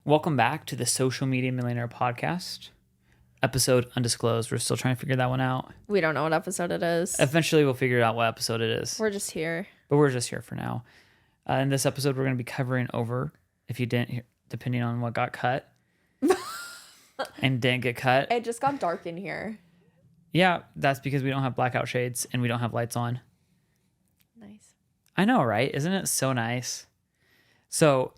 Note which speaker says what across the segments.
Speaker 1: Welcome back to the Social Media Millionaire Podcast. Episode undisclosed. We're still trying to figure that one out.
Speaker 2: We don't know what episode it is.
Speaker 1: Eventually, we'll figure out what episode it is.
Speaker 2: We're just here.
Speaker 1: But we're just here for now. In this episode, we're going to be covering over, if you didn't hear, depending on what got cut and didn't get cut.
Speaker 2: It just got dark in here.
Speaker 1: Yeah, that's because we don't have blackout shades and we don't have lights on.
Speaker 2: Nice.
Speaker 1: I know, right? Isn't it so nice? So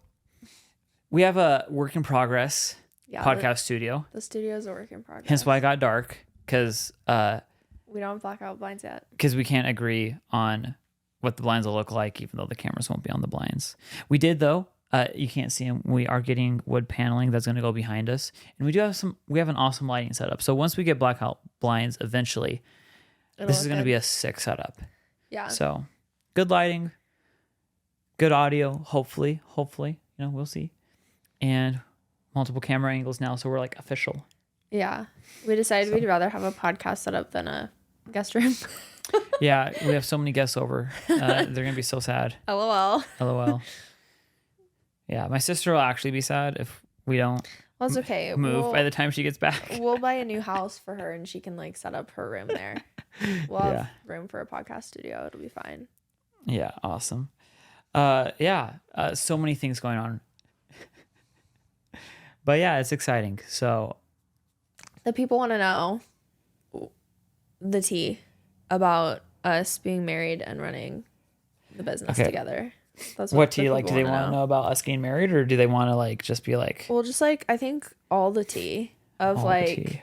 Speaker 1: we have a work in progress podcast studio.
Speaker 2: The studio is a work in progress.
Speaker 1: Hence why it got dark, because
Speaker 2: we don't have blackout blinds yet.
Speaker 1: Because we can't agree on what the blinds will look like, even though the cameras won't be on the blinds. We did, though. You can't see them. We are getting wood paneling that's going to go behind us, and we have an awesome lighting setup. So once we get blackout blinds, eventually, this is going to be a sick setup.
Speaker 2: Yeah.
Speaker 1: So good lighting, good audio. Hopefully, we'll see, and multiple camera angles now, so we're like official.
Speaker 2: Yeah, we decided we'd rather have a podcast setup than a guest room.
Speaker 1: Yeah, we have so many guests over. They're gonna be so sad.
Speaker 2: LOL.
Speaker 1: Yeah, my sister will actually be sad if we don't.
Speaker 2: Well, it's okay.
Speaker 1: Move by the time she gets back.
Speaker 2: We'll buy a new house for her, and she can like set up her room there. We'll have room for a podcast studio. It'll be fine.
Speaker 1: Yeah, awesome. So many things going on. But yeah, it's exciting. So
Speaker 2: the people want to know the tea about us being married and running the business together. That's
Speaker 1: what tea? Like, do they want to know about us getting married, or do they want to like just be like?
Speaker 2: Well, just like I think all the tea of like,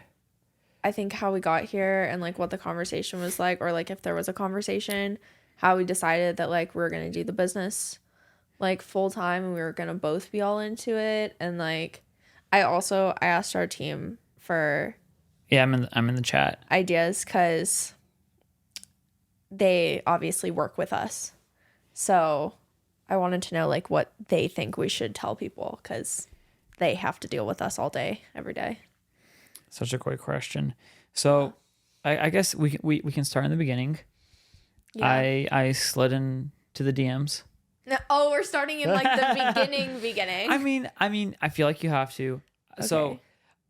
Speaker 2: I think how we got here and like what the conversation was like, or like if there was a conversation, how we decided that like we're gonna do the business like full time and we were gonna both be all into it, and like. I asked our team for
Speaker 1: I'm in the chat
Speaker 2: ideas because they obviously work with us, so I wanted to know like what they think we should tell people because they have to deal with us all day every day.
Speaker 1: Such a great question. So I guess we can start in the beginning. Yeah. I slid into the DMs.
Speaker 2: Oh, we're starting in like the beginning.
Speaker 1: I mean, I feel like you have to. Okay. So,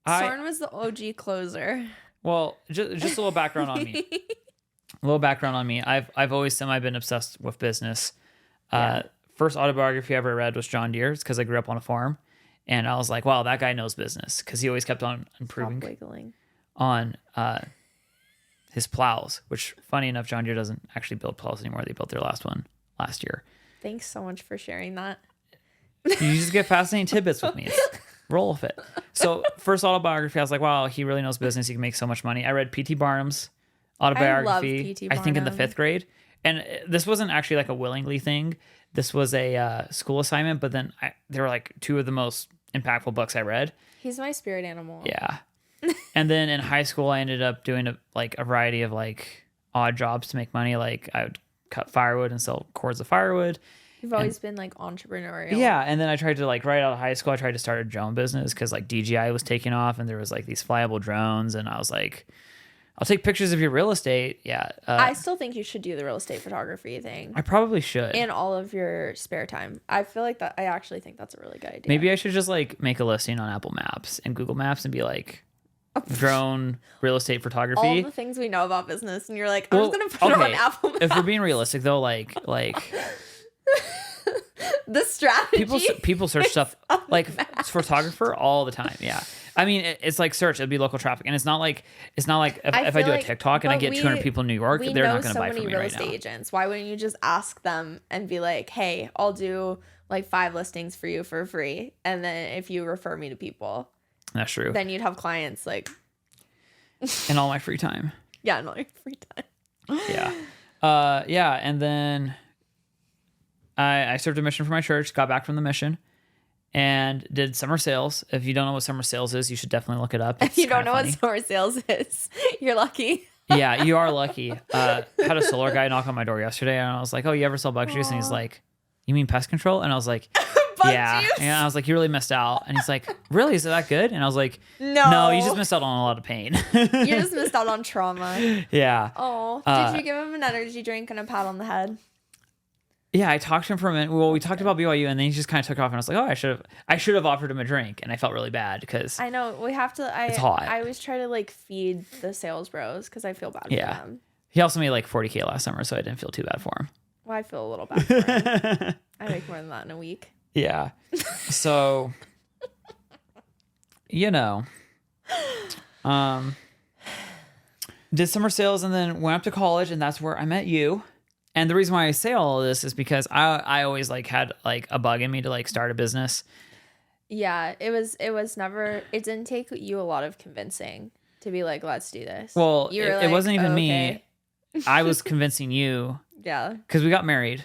Speaker 2: Soren was the OG closer.
Speaker 1: Well, just a little background on me. I've always semi-been obsessed with business. First autobiography I ever read was John Deere's because I grew up on a farm, and I was like, wow, that guy knows business because he always kept on improving on his plows. Which, funny enough, John Deere doesn't actually build plows anymore. They built their last one last year.
Speaker 2: Thanks so much for sharing that.
Speaker 1: You just get fascinating tidbits with me. Roll with it. So first autobiography, I was like, wow, he really knows business. He can make so much money. I read P.T. Barnum's autobiography,
Speaker 2: I love P.T. Barnum.
Speaker 1: I think in the 5th grade. And this wasn't actually like a willingly thing. This was a school assignment, but then they were like two of the most impactful books I read.
Speaker 2: He's my spirit animal.
Speaker 1: Yeah. And then in high school, I ended up doing a variety of like odd jobs to make money. Like I would cut firewood and sell cords of firewood.
Speaker 2: You've always been like entrepreneurial.
Speaker 1: Yeah, and then I tried to like right out of high school, I tried to start a drone business because like DJI was taking off and there was like these flyable drones, and I was like, I'll take pictures of your real estate. Yeah,
Speaker 2: I still think you should do the real estate photography thing.
Speaker 1: I probably should
Speaker 2: in all of your spare time. I feel like that. I actually think that's a really good idea.
Speaker 1: Maybe I should just like make a listing on Apple Maps and Google Maps and be like. Drone real estate photography.
Speaker 2: All the things we know about business, and you're like, I'm just gonna put it on Apple Maps.
Speaker 1: If we're being realistic, though, like
Speaker 2: the strategy.
Speaker 1: People search stuff like photographer all the time. Yeah, I mean it's like search. It'd be local traffic, and it's not like if I do a TikTok and I get 200 people in New York, they're not going to buy from me right now. We know so many real estate
Speaker 2: agents. Why wouldn't you just ask them and be like, hey, I'll do like 5 listings for you for free, and then if you refer me to people.
Speaker 1: That's true.
Speaker 2: Then you'd have clients like
Speaker 1: in all my free time.
Speaker 2: Yeah, in all your free time.
Speaker 1: Yeah. And then I served a mission for my church, got back from the mission, and did summer sales. If you don't know what summer sales is, you should definitely look it up.
Speaker 2: If you don't know what summer sales is, you're lucky.
Speaker 1: Yeah, you are lucky. Had a solar guy knock on my door yesterday, and I was like, oh, you ever sell bug juice? And he's like, you mean pest control? And I was like, yeah. Juice? And I was like, you really missed out. And he's like, really? Is it that good? And I was like, no, you just missed out on a lot of pain.
Speaker 2: You just missed out on trauma.
Speaker 1: Yeah.
Speaker 2: Oh, did you give him an energy drink and a pat on the head?
Speaker 1: Yeah, I talked to him for a minute. Well, we talked about BYU, and then he just kind of took off, and I was like, oh, I should have offered him a drink, and I felt really bad because
Speaker 2: I know we have to.
Speaker 1: it's hot.
Speaker 2: I always try to like feed the sales bros because I feel bad for them.
Speaker 1: He also made like $40K last summer, so I didn't feel too bad for him.
Speaker 2: Well, I feel a little bad for him. I make more than that in a week.
Speaker 1: Yeah. So, you know, did summer sales and then went up to college, and that's where I met you. And the reason why I say all of this is because I always like had like a bug in me to like start a business.
Speaker 2: Yeah, it didn't take you a lot of convincing to be like, let's do this.
Speaker 1: Well, it wasn't even me. I was convincing you.
Speaker 2: Yeah.
Speaker 1: Because we got married.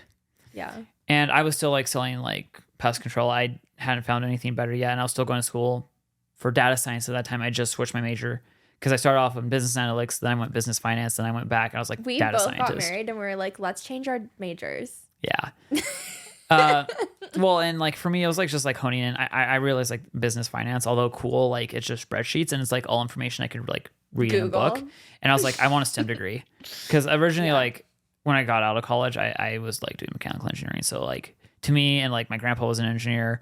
Speaker 2: Yeah.
Speaker 1: And I was still like selling like pest control. I hadn't found anything better yet. And I was still going to school for data science at that time. I just switched my major because I started off in business analytics. Then I went business finance. Then I went back. And I was like,
Speaker 2: we
Speaker 1: data
Speaker 2: both
Speaker 1: scientist.
Speaker 2: got married and we were like, let's change our majors.
Speaker 1: Yeah. Well, and like for me, it was like just like honing in. I realized like business finance, although cool, like it's just spreadsheets and it's like all information I could like read in a book. And I was like, I want a STEM degree because originally like when I got out of college, I was like doing mechanical engineering. So like to me, and like my grandpa was an engineer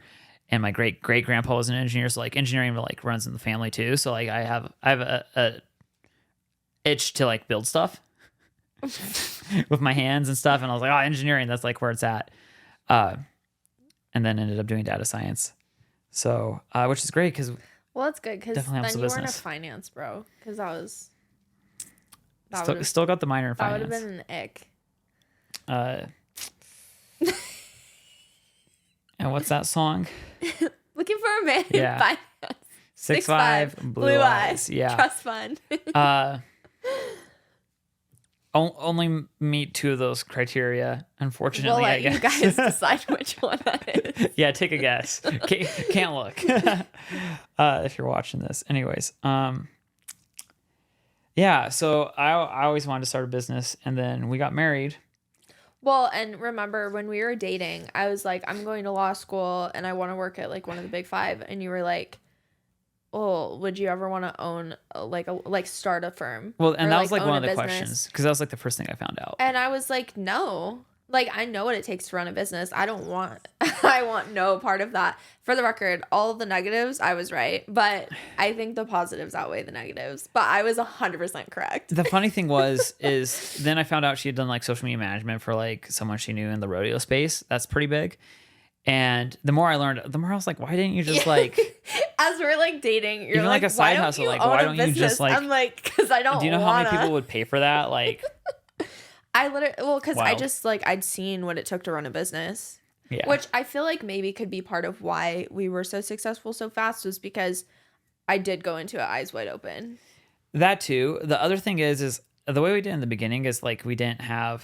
Speaker 1: and my great grandpa was an engineer. So like engineering like runs in the family too. So like I have a itch to like build stuff with my hands and stuff. And I was like, oh, engineering, that's like where it's at. And then ended up doing data science. So, which is great because
Speaker 2: well, it's good because then you weren't a finance bro because
Speaker 1: still got the minor in finance.
Speaker 2: That would have been an ick.
Speaker 1: And what's that song?
Speaker 2: Looking for a man in finance.
Speaker 1: 6'5", blue eyes. Yeah.
Speaker 2: Trust fund.
Speaker 1: Only meet two of those criteria, unfortunately.
Speaker 2: We'll let
Speaker 1: I guess.
Speaker 2: you guys decide which one that is.
Speaker 1: Yeah, take a guess. Can't look if you're watching this. Anyways, yeah. So I always wanted to start a business, and then we got married.
Speaker 2: Well, and remember when we were dating, I was like, I'm going to law school, and I want to work at like one of the big five, and you were like, oh, would you ever want to own start a firm?
Speaker 1: Well, and
Speaker 2: or,
Speaker 1: that
Speaker 2: like,
Speaker 1: was like
Speaker 2: own
Speaker 1: one of
Speaker 2: a
Speaker 1: the
Speaker 2: business?
Speaker 1: questions because that was like the first thing I found out.
Speaker 2: And I was like, no, like I know what it takes to run a business. I want no part of that. For the record, all of the negatives, I was right, but I think the positives outweigh the negatives. But I was 100% correct.
Speaker 1: The funny thing is then I found out she had done like social media management for like someone she knew in the rodeo space. That's pretty big. And the more I learned, the more I was like, why didn't you just like...
Speaker 2: As we're like dating, you're
Speaker 1: even like a side hustle, like why don't you just like...
Speaker 2: I'm like, because I don't
Speaker 1: Do you know how many people would pay for that? Like...
Speaker 2: I literally... Well, because I just like, I'd seen what it took to run a business.
Speaker 1: Yeah.
Speaker 2: Which I feel like maybe could be part of why we were so successful so fast was because I did go into it eyes wide open.
Speaker 1: That too. The other thing is the way we did in the beginning is like we didn't have...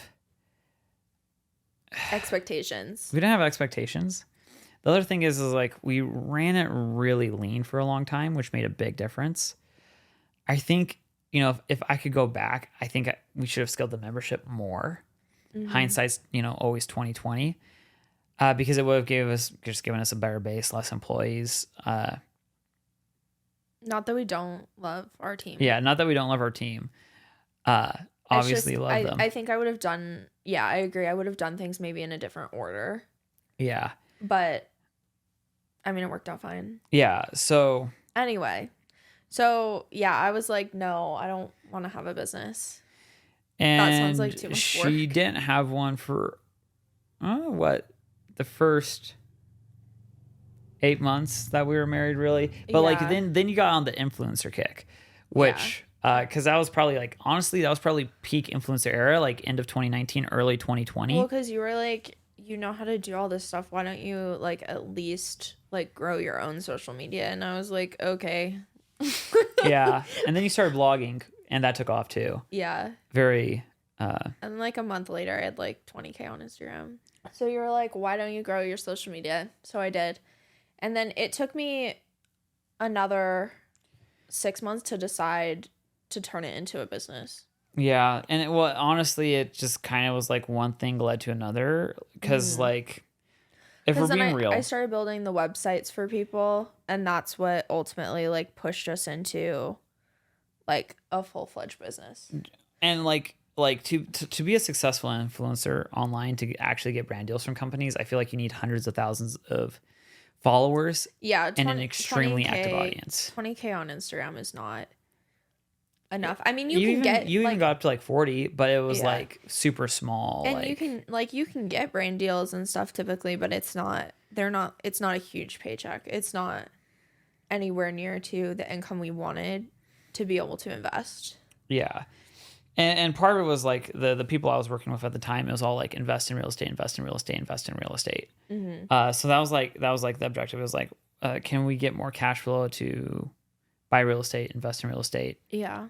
Speaker 2: expectations.
Speaker 1: We didn't have expectations. The other thing is like we ran it really lean for a long time, which made a big difference. I think, you know, if I could go back, I think we should have scaled the membership more. Mm-hmm. Hindsight's, you know, always 2020. Because it would have given us a better base, less employees.
Speaker 2: Not that we don't love our team.
Speaker 1: Yeah, not that we don't love our team. Obviously
Speaker 2: just,
Speaker 1: love them.
Speaker 2: I think I would have done, yeah, I agree. I would have done things maybe in a different order.
Speaker 1: Yeah.
Speaker 2: But, I mean, it worked out fine.
Speaker 1: Yeah, so.
Speaker 2: Anyway. So, yeah, I was like, no, I don't want to have a business.
Speaker 1: And
Speaker 2: that sounds like too much work.
Speaker 1: She didn't have one for, the first 8 months that we were married, really. But, like, then you got on the influencer kick, which... because that was probably like, honestly, that was probably peak influencer era, like end of 2019, early 2020.
Speaker 2: Well, because you were like, you know how to do all this stuff. Why don't you like at least like grow your own social media? And I was like, okay.
Speaker 1: Yeah. And then you started blogging and that took off too.
Speaker 2: Yeah.
Speaker 1: Very.
Speaker 2: And like a month later, I had like 20K on Instagram. So you were like, why don't you grow your social media? So I did. And then it took me another 6 months to decide to turn it into a business.
Speaker 1: Yeah. And honestly, it just kind of was like one thing led to another. Because like, if we're being real.
Speaker 2: I started building the websites for people. And that's what ultimately like pushed us into like a full-fledged business.
Speaker 1: And like, like to be a successful influencer online, to actually get brand deals from companies, I feel like you need hundreds of thousands of followers
Speaker 2: Yeah,
Speaker 1: and an extremely active audience.
Speaker 2: 20K on Instagram is not enough. I mean,
Speaker 1: You
Speaker 2: you
Speaker 1: even got up to like 40, but it was
Speaker 2: Yeah.
Speaker 1: like super small.
Speaker 2: and
Speaker 1: like
Speaker 2: you can get brand deals and stuff typically, but it's not a huge paycheck. It's not anywhere near to the income we wanted to be able to invest.
Speaker 1: yeah. And part of it was like the people I was working with at the time, it was all like invest in real estate, invest in real estate, invest in real estate. So that was like the objective. It was like, can we get more cash flow to buy real estate, invest in real estate?
Speaker 2: Yeah.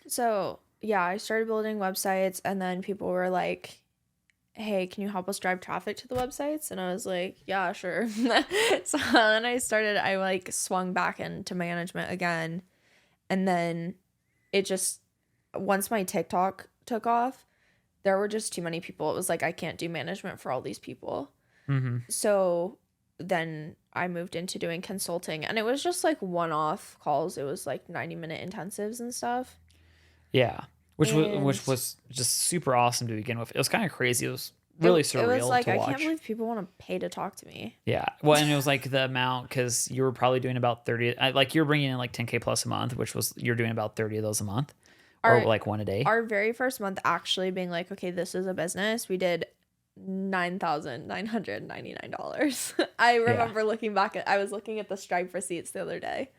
Speaker 2: So yeah, I started building websites, and then people were like, hey, can you help us drive traffic to the websites? And I was like, yeah, sure. So then I like swung back into management again. And then it just, once my TikTok took off, there were just too many people. It was like, I can't do management for all these people.
Speaker 1: Mm-hmm.
Speaker 2: So then I moved into doing consulting, and it was just like one-off calls. It was like 90-minute intensives and stuff.
Speaker 1: Yeah. Which was just super awesome to begin with. It was kind of crazy. It was really surreal
Speaker 2: It was like,
Speaker 1: to
Speaker 2: I
Speaker 1: watch.
Speaker 2: can't believe people want to pay to talk to me.
Speaker 1: Yeah. Well, and it was like the amount, because you were probably doing about 30, like you're bringing in like 10K plus a month, which was, you're doing about 30 of those a month, or like one a day.
Speaker 2: Our very first month actually being like, okay, this is a business, we did $9,999. I remember looking back I was looking at the Stripe receipts the other day.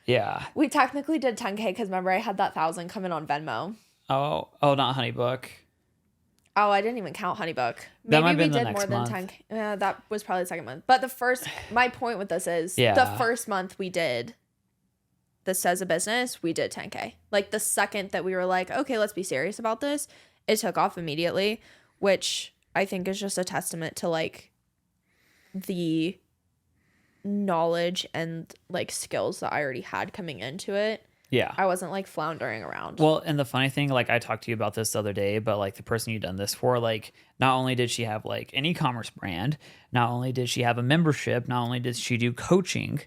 Speaker 1: Yeah.
Speaker 2: We technically did 10K because remember I had that 1,000 coming on Venmo.
Speaker 1: Oh, not Honeybook.
Speaker 2: Oh, I didn't even count Honeybook.
Speaker 1: That might
Speaker 2: Maybe
Speaker 1: have
Speaker 2: we
Speaker 1: been
Speaker 2: did
Speaker 1: the
Speaker 2: more
Speaker 1: next
Speaker 2: than
Speaker 1: month.
Speaker 2: 10K. That was probably the second month. But my point with this is the first month we did this as a business, we did 10K. Like the second that we were like, okay, let's be serious about this, it took off immediately, which I think is just a testament to like the knowledge and like skills that I already had coming into it.
Speaker 1: Yeah.
Speaker 2: I wasn't like floundering around.
Speaker 1: Well, and the funny thing, like I talked to you about this the other day, but like the person you done this for, like not only did she have like an e-commerce brand, not only did she have a membership, not only did she do coaching,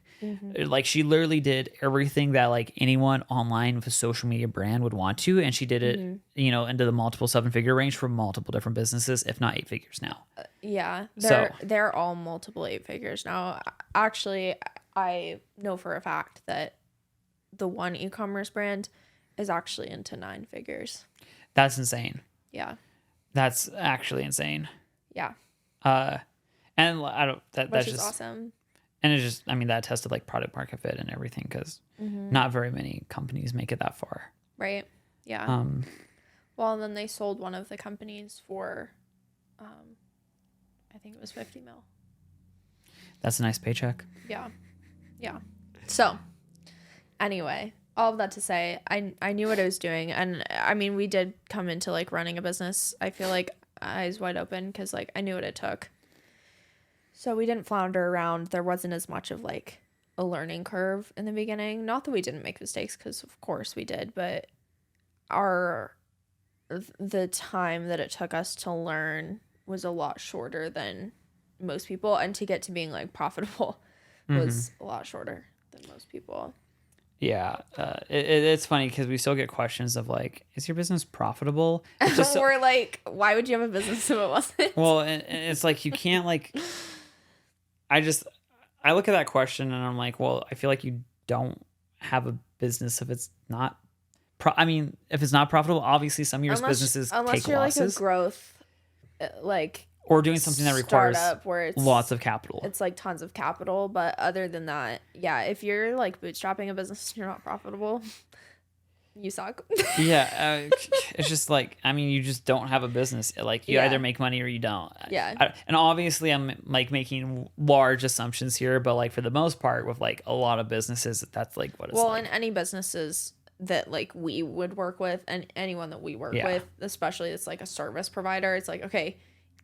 Speaker 1: like she literally did everything that like anyone online with a social media brand would want to. And she did it, you know, into the multiple 7-figure range for multiple different businesses, if not 8 figures now.
Speaker 2: Yeah,
Speaker 1: So-
Speaker 2: they're all multiple 8 figures now. Actually, I know for a fact that the one e-commerce brand is actually into 9 figures.
Speaker 1: That's insane.
Speaker 2: Yeah.
Speaker 1: That's actually insane.
Speaker 2: Yeah.
Speaker 1: And I don't,
Speaker 2: Which
Speaker 1: that's
Speaker 2: is
Speaker 1: just
Speaker 2: awesome.
Speaker 1: And it's just, I mean, that tested like product market fit and everything, because not very many companies make it that far.
Speaker 2: Right. Yeah. Well, and then they sold one of the companies for, I think it was 50 mil.
Speaker 1: That's a nice paycheck.
Speaker 2: Yeah. Yeah. So anyway, all of that to say, I knew what I was doing. And I mean, we did come into like running a business, I feel like eyes wide open, because like I knew what it took. So we didn't flounder around. There wasn't as much of like a learning curve in the beginning. Not that we didn't make mistakes, because of course we did, but the time that it took us to learn was a lot shorter than most people, and to get to being like profitable was a lot shorter than most people.
Speaker 1: Yeah. It's funny because we still get questions of like, is your business profitable? It's just
Speaker 2: We're like, why would you have a business if it wasn't?
Speaker 1: well, and it's like, you can't like, I look at that question and I'm like, well, I feel like you don't have a business if it's not, if it's not profitable. Obviously some of your businesses take
Speaker 2: you're
Speaker 1: losses.
Speaker 2: like a growth, like,
Speaker 1: or doing something that requires
Speaker 2: where it's
Speaker 1: lots of capital.
Speaker 2: It's like tons of capital, but other than that, yeah, if you're like bootstrapping a business and you're not profitable, you suck.
Speaker 1: Yeah, it's just like, I mean, you just don't have a business. Like you either make money or you don't.
Speaker 2: Yeah.
Speaker 1: And obviously I'm like making large assumptions here, but like for the most part with like a lot of businesses, that's like what it's like.
Speaker 2: Well, and any businesses that like we would work with, and anyone that we work with, especially it's like a service provider, it's like, okay,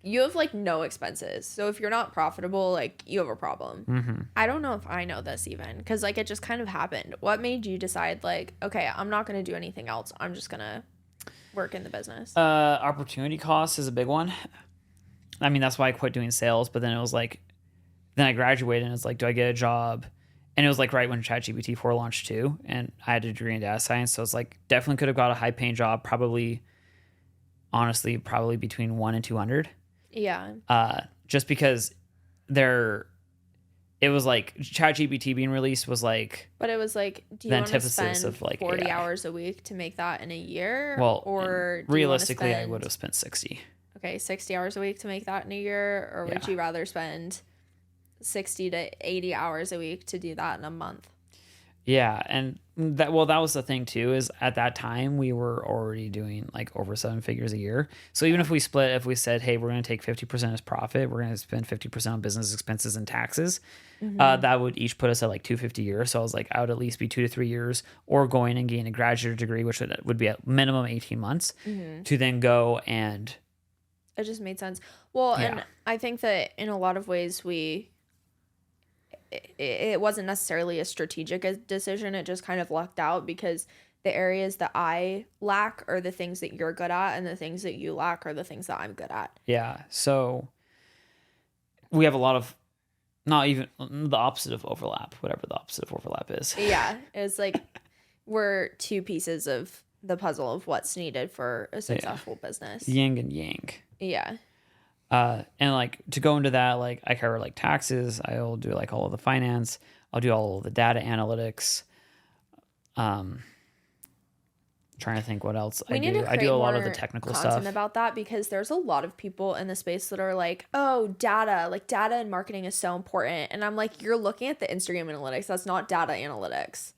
Speaker 2: you have like no expenses. So if you're not profitable, like you have a problem. I don't know if I know this even, because like it just kind of happened. What made you decide like, okay, I'm not going to do anything else. I'm just going to work in the business?
Speaker 1: Opportunity cost is a big one. I mean, that's why I quit doing sales, but then it was like, then I graduated and it's like, do I get a job And it was like right when ChatGPT 4 launched too. And I had a degree in data science. So it's like definitely could have got a high paying job, honestly, probably between 1 and 200.
Speaker 2: Yeah.
Speaker 1: Just because it was like ChatGPT being released was like,
Speaker 2: but it was like, do you want to spend of like 40 hours a week to make that in a year?
Speaker 1: Well,
Speaker 2: or
Speaker 1: realistically, I would have spent 60.
Speaker 2: Okay, 60 hours a week to make that in a year, or would you rather spend 60 to 80 hours a week to do that in a month?
Speaker 1: Yeah, and that was the thing too, is at that time we were already doing like over 7 figures a year. So even if we said, hey, we're going to take 50% as profit, we're going to spend 50% on business expenses and taxes, that would each put us at like 250 a year. So I was like, I would at least be 2 to 3 years, or going and getting a graduate degree, which would be at minimum 18 months to then go and...
Speaker 2: It just made sense. Well, and I think that in a lot of ways it wasn't necessarily a strategic decision. It just kind of lucked out, because the areas that I lack are the things that you're good at, and the things that you lack are the things that I'm good at.
Speaker 1: Yeah. So we have a lot of, not even the opposite of overlap, whatever the opposite of overlap is.
Speaker 2: Yeah. It's like we're two pieces of the puzzle of what's needed for a successful business.
Speaker 1: Yin and yang.
Speaker 2: Yeah.
Speaker 1: And like to go into that, like I cover like taxes. I'll do like all of the finance. I'll do all of the data analytics. Trying to think what else I do. I do a lot of the technical stuff
Speaker 2: about that, because there's a lot of people in the space that are like, oh, data and marketing is so important. And I'm like, you're looking at the Instagram analytics. That's not data analytics.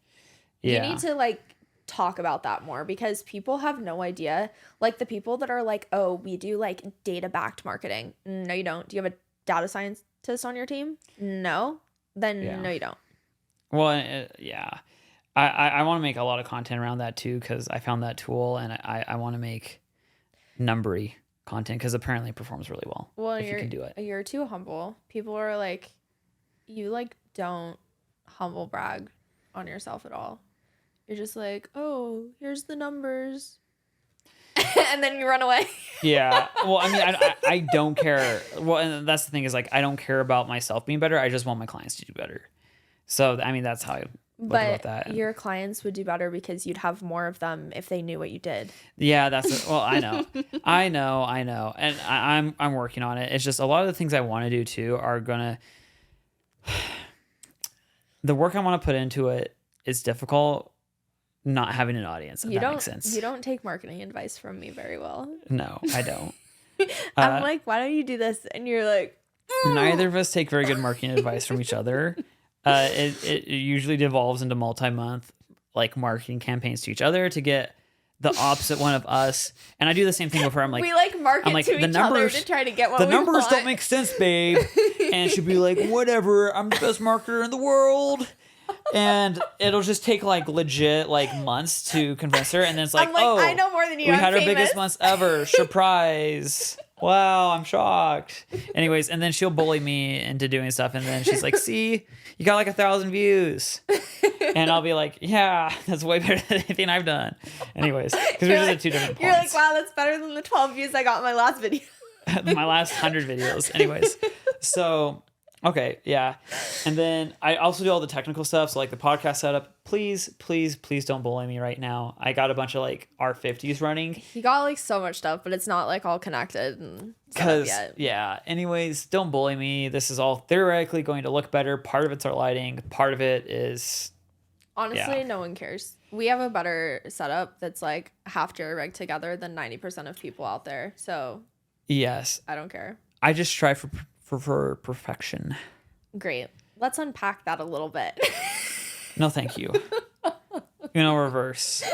Speaker 2: Yeah. You need to like talk about that more, because people have no idea. Like the people that are like, oh, we do like data backed marketing. No, you don't. Do you have a data scientist on your team? No. Then no, you don't.
Speaker 1: Well, yeah. I want to make a lot of content around that too, because I found that tool, and I want to make numbery content, because apparently it performs really well.
Speaker 2: Well,
Speaker 1: if you can do it.
Speaker 2: You're too humble. People are like, you like don't humble brag on yourself at all. You're just like, oh, here's the numbers. And then you run away.
Speaker 1: Yeah. Well, I mean, I don't care. Well, and that's the thing, is like, I don't care about myself being better. I just want my clients to do better. So, I mean, that's how I look about that.
Speaker 2: Your clients would do better because you'd have more of them if they knew what you did.
Speaker 1: Yeah, I know. I know. And I'm working on it. It's just a lot of the things I want to do too are going to, the work I want to put into it is difficult. Not having an audience, if that makes sense.
Speaker 2: You don't take marketing advice from me very well.
Speaker 1: No, I don't.
Speaker 2: I'm like, why don't you do this? And you're like,
Speaker 1: neither of us take very good marketing advice from each other. It usually devolves into multi-month like marketing campaigns to each other to get the opposite one of us. And I do the same thing with her. I'm like,
Speaker 2: we like market to each other to try to get what we want.
Speaker 1: The numbers don't make sense, babe. And she'll be like, whatever, I'm the best marketer in the world. And it'll just take like legit like months to convince her, and then it's like, oh,
Speaker 2: I know more than you.
Speaker 1: We had our biggest months ever. Surprise! Wow, I'm shocked. Anyways, and then she'll bully me into doing stuff, and then she's like, "See, you got like 1,000 views," and I'll be like, "Yeah, that's way better than anything I've done." Anyways, because we're just at two different points.
Speaker 2: You're like, "Wow, that's better than the 12 views I got in my last video."
Speaker 1: My last 100 videos. Anyways, so. Okay, yeah. And then I also do all the technical stuff. So like the podcast setup, please don't bully me right now. I got a bunch of like R50s running.
Speaker 2: You got like so much stuff, but it's not like all connected and set up yet.
Speaker 1: Yeah. Anyways, don't bully me. This is all theoretically going to look better. Part of it's our lighting. Part of it is...
Speaker 2: Honestly, no one cares. We have a better setup that's like half jury rigged together than 90% of people out there. So... Yes. I don't care.
Speaker 1: I just strive for perfection.
Speaker 2: Great. Let's unpack that a little bit.
Speaker 1: No, thank you. Reverse.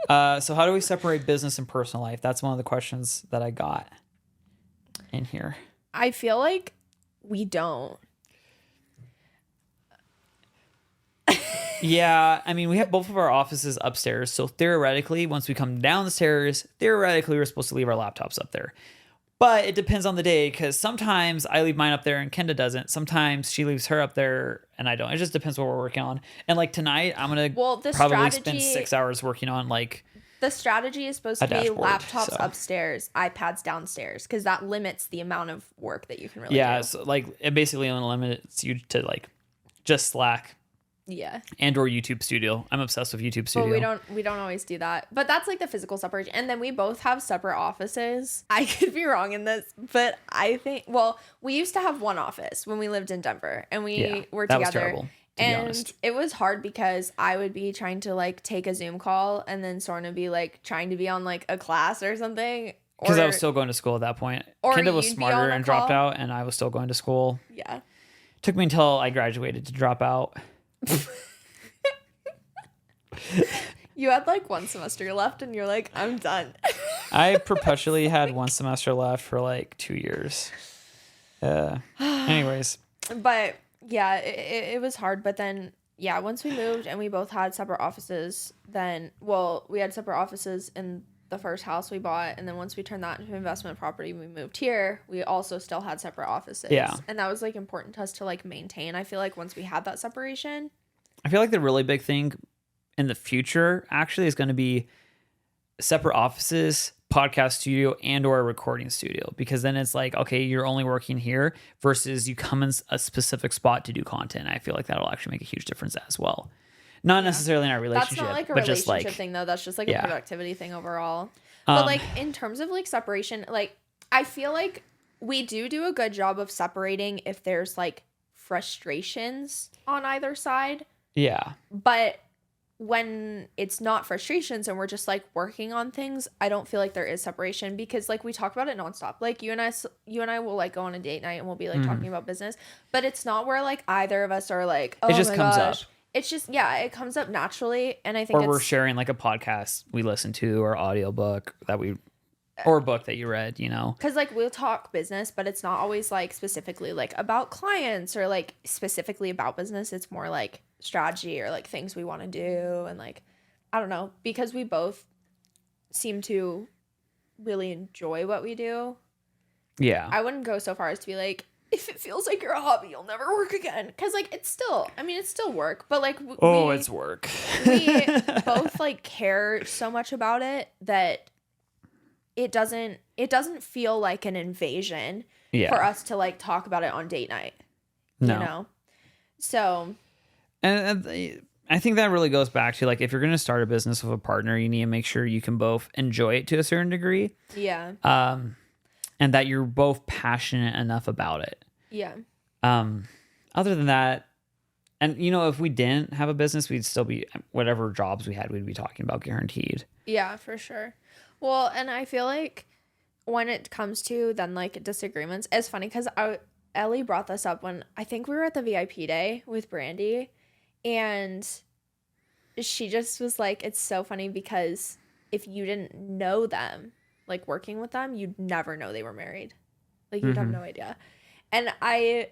Speaker 1: So how do we separate business and personal life? That's one of the questions that I got in here.
Speaker 2: I feel like we don't.
Speaker 1: Yeah, I mean, we have both of our offices upstairs. So theoretically, once we come down the stairs, we're supposed to leave our laptops up there. But it depends on the day, because sometimes I leave mine up there and Kenda doesn't. Sometimes she leaves her up there and I don't. It just depends what we're working on. And like tonight, I'm going to probably spend 6 hours working on like
Speaker 2: the strategy is supposed to be laptops upstairs, iPads downstairs, because that limits the amount of work that you can really do.
Speaker 1: Yeah, so like it basically only limits you to like just Slack,
Speaker 2: Yeah.
Speaker 1: And or YouTube Studio. I'm obsessed with YouTube Studio.
Speaker 2: But we don't always do that. But that's like the physical separation. And then we both have separate offices. I could be wrong in this, but I think, well, we used to have one office when we lived in Denver, and we were together.
Speaker 1: That was terrible, to be honest.
Speaker 2: It was hard because I would be trying to like take a Zoom call, and then Sorna be like trying to be on like a class or something.
Speaker 1: Because I was still going to school at that point. Kendall was smarter and dropped out, and I was still going to school.
Speaker 2: Yeah.
Speaker 1: Took me until I graduated to drop out.
Speaker 2: You had like one semester left and you're like, I'm done.
Speaker 1: I perpetually had one semester left for like 2 years. Anyways.
Speaker 2: But yeah, it was hard. But then, yeah, once we moved and we both had separate offices, then, well, we had separate offices in the first house we bought. And then once we turned that into investment property, we moved here. We also still had separate offices.
Speaker 1: Yeah.
Speaker 2: And that was like important to us to like maintain. I feel like once we had that separation.
Speaker 1: I feel like the really big thing in the future actually is going to be separate offices, podcast studio, and or a recording studio, because then it's like, okay, you're only working here versus you come in a specific spot to do content. I feel like that'll actually make a huge difference as well. Not necessarily in our relationship,
Speaker 2: that's not like a
Speaker 1: but
Speaker 2: relationship
Speaker 1: just like
Speaker 2: thing though. That's just like a productivity thing overall. But like in terms of like separation, like I feel like we do a good job of separating if there's like frustrations on either side.
Speaker 1: Yeah.
Speaker 2: But when it's not frustrations and we're just like working on things, I don't feel like there is separation, because like we talk about it nonstop. Like you and I will like go on a date night and we'll be like talking about business, but it's not where like either of us are like, oh,
Speaker 1: it just
Speaker 2: my
Speaker 1: comes
Speaker 2: gosh.
Speaker 1: up.
Speaker 2: It's just, yeah, it comes up naturally. And I think
Speaker 1: or we're sharing like a podcast we listen to, or audiobook that we, or a book that you read, you know,
Speaker 2: because like we'll talk business, but it's not always like specifically like about clients or like specifically about business. It's more like strategy or like things we want to do, and like I don't know, because we both seem to really enjoy what we do.
Speaker 1: Yeah,
Speaker 2: I wouldn't go so far as to be like, if it feels like you're a hobby, you'll never work again, because like it's still, I mean, it's still work, but like
Speaker 1: it's work.
Speaker 2: We both like care so much about it that it doesn't feel like an invasion for us to like talk about it on date night. No. You know? So,
Speaker 1: and I think that really goes back to like, if you're going to start a business with a partner, you need to make sure you can both enjoy it to a certain degree.
Speaker 2: Yeah.
Speaker 1: And that you're both passionate enough about it.
Speaker 2: Yeah.
Speaker 1: Other than that, and you know, if we didn't have a business, we'd still be, whatever jobs we had, we'd be talking about guaranteed.
Speaker 2: Yeah, for sure. Well, and I feel like when it comes to then like disagreements, it's funny because Ellie brought this up when I think we were at the VIP day with Brandy, and she just was like, it's so funny because if you didn't know them, like working with them, you'd never know they were married. Like you'd have no idea. And I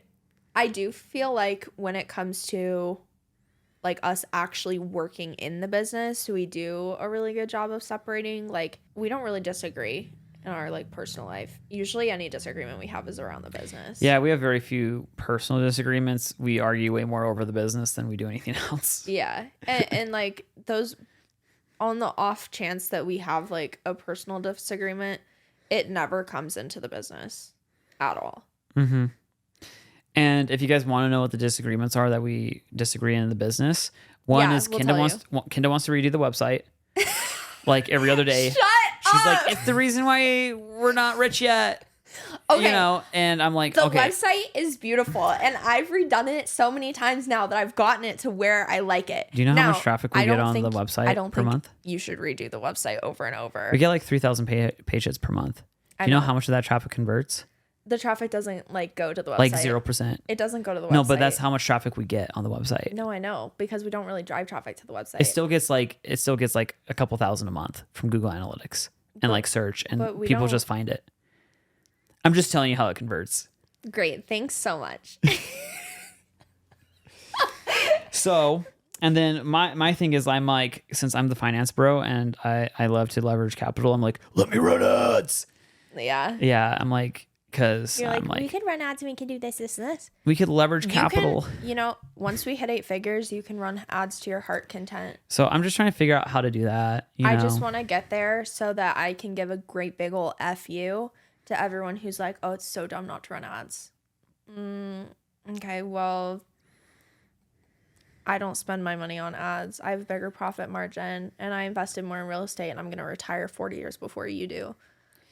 Speaker 2: do feel like when it comes to like us actually working in the business, we do a really good job of separating. Like we don't really disagree in our like personal life. Usually any disagreement we have is around the business.
Speaker 1: Yeah, we have very few personal disagreements. We argue way more over the business than we do anything else.
Speaker 2: Yeah. And like those, on the off chance that we have like a personal disagreement, it never comes into the business at all.
Speaker 1: Mm-hmm. And if you guys want to know what the disagreements are that we disagree in the business, one is Kendall wants to redo the website like every other day. She's like, it's the reason why we're not rich yet. Okay. You know, and I'm like,
Speaker 2: the website is beautiful, and I've redone it so many times now that I've gotten it to where I like it.
Speaker 1: Do you know how much traffic we get on the website per month?
Speaker 2: You should redo the website over and over.
Speaker 1: We get like 3,000 page hits per month. Do you know how much of that traffic converts?
Speaker 2: The traffic doesn't like go to the website.
Speaker 1: Like 0%.
Speaker 2: It doesn't go to the website.
Speaker 1: No, but that's how much traffic we get on the website.
Speaker 2: No, I know, because we don't really drive traffic to the website.
Speaker 1: It still gets like a couple thousand a month from Google Analytics and like search, and people just find it. I'm just telling you how it converts.
Speaker 2: Great. Thanks so much.
Speaker 1: So, and then my thing is, I'm like, since I'm the finance bro and I love to leverage capital, I'm like, let me run ads.
Speaker 2: Yeah.
Speaker 1: Yeah. I'm like, because I'm like,
Speaker 2: we could run ads and we could do this, this, and this.
Speaker 1: We could leverage capital.
Speaker 2: Once we hit 8 figures, you can run ads to your heart content.
Speaker 1: So I'm just trying to figure out how to do that.
Speaker 2: I just want to get there so that I can give a great big ol' FU to everyone who's like, oh, it's so dumb not to run ads. Okay, well, I don't spend my money on ads. I have a bigger profit margin, and I invested more in real estate, and I'm going to retire 40 years before you do.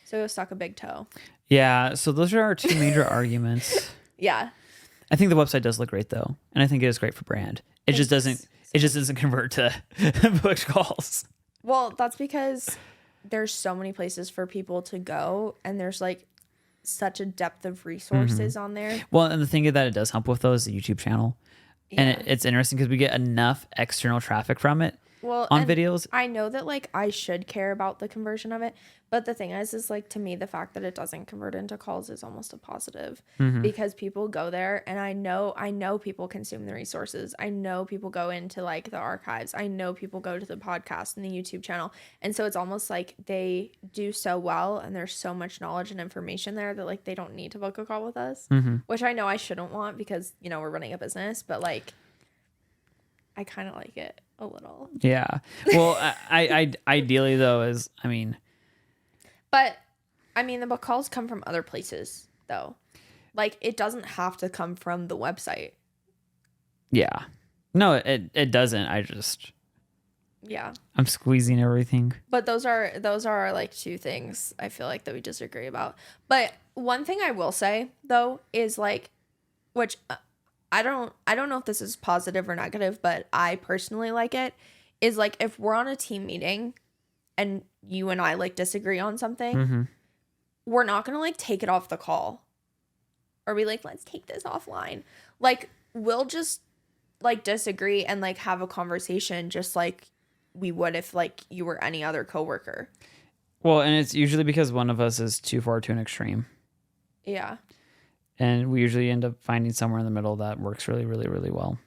Speaker 2: So go suck a big toe.
Speaker 1: Yeah. So those are our two major arguments.
Speaker 2: Yeah.
Speaker 1: I think the website does look great though, and I think it is great for brand. It just doesn't. It just doesn't convert to booked calls.
Speaker 2: Well, that's because there's so many places for people to go, and there's like such a depth of resources on there.
Speaker 1: Well, and the thing that it does help with though is the YouTube channel.
Speaker 2: Yeah.
Speaker 1: And it's interesting because we get enough external traffic from it on videos.
Speaker 2: I know that like I should care about the conversion of it, but the thing is like to me the fact that it doesn't convert into calls is almost a positive because people go there, and I know people consume the resources. I know people go into like the archives. I know people go to the podcast and the YouTube channel. And so it's almost like they do so well, and there's so much knowledge and information there that like they don't need to book a call with us, which I know I shouldn't want because, you know, we're running a business, but like I kind of like it a little.
Speaker 1: Yeah. Well, I ideally though is,
Speaker 2: but I mean, the book calls come from other places though. Like it doesn't have to come from the website.
Speaker 1: Yeah. No, it doesn't. I'm squeezing everything.
Speaker 2: But those are like two things I feel like that we disagree about. But one thing I will say though is like, which I don't know if this is positive or negative, but I personally like it, is like if we're on a team meeting and you and I like disagree on something, we're not going to like take it off the call or be like, let's take this offline. Like we'll just like disagree and like have a conversation just like we would if like you were any other coworker.
Speaker 1: Well, and it's usually because one of us is too far to an extreme.
Speaker 2: Yeah.
Speaker 1: And we usually end up finding somewhere in the middle that works really, really, really well.